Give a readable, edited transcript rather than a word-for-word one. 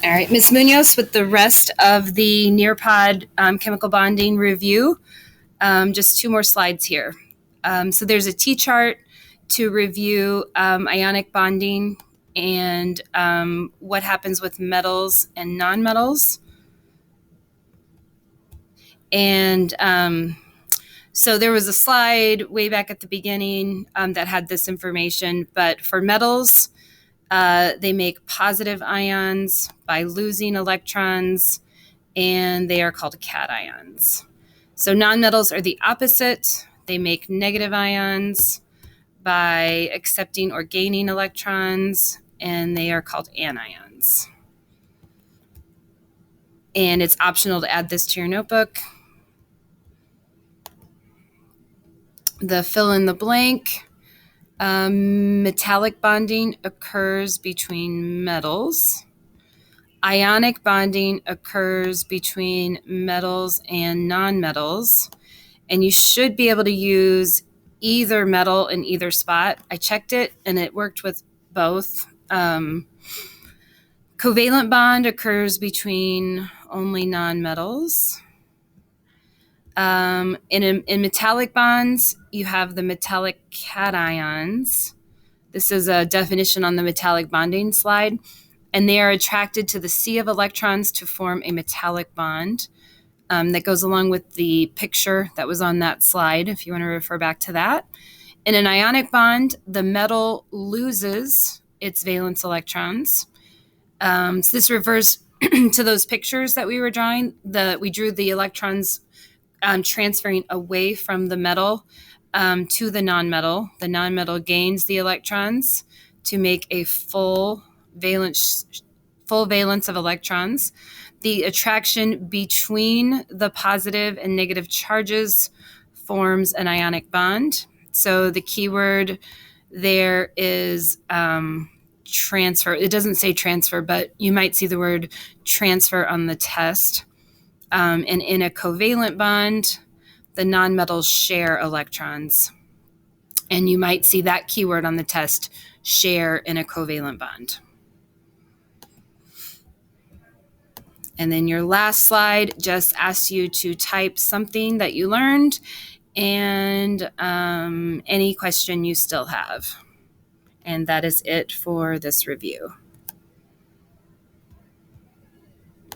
All right, Ms. Munoz with the rest of the Nearpod chemical bonding review. Just two more slides here. So there's a T-chart to review ionic bonding and what happens with metals and nonmetals. And so there was a slide way back at the beginning that had this information, but for metals, they make positive ions by losing electrons, and they are called cations. So nonmetals are the opposite. They make negative ions by accepting or gaining electrons, and they are called anions. And it's optional to add this to your notebook. The fill in the blank. Metallic bonding occurs between metals. Ionic bonding occurs between metals and nonmetals. And you should be able to use either metal in either spot. I checked it and it worked with both. Covalent bond occurs between only nonmetals. In metallic bonds, you have the metallic cations. This is a definition on the metallic bonding slide. And they are attracted to the sea of electrons to form a metallic bond. That goes along with the picture that was on that slide, if you want to refer back to that. In an ionic bond, the metal loses its valence electrons. So this refers to those pictures that we were drawing. We drew the electrons transferring away from the metal to the nonmetal. The nonmetal gains the electrons to make a full valence of electrons. The attraction between the positive and negative charges forms an ionic bond. So the keyword there is transfer. It doesn't say transfer, but you might see the word transfer on the test. And in a covalent bond, the nonmetals share electrons. And you might see that keyword on the test, share in a covalent bond. And then your last slide just asks you to type something that you learned and any question you still have. And that is it for this review.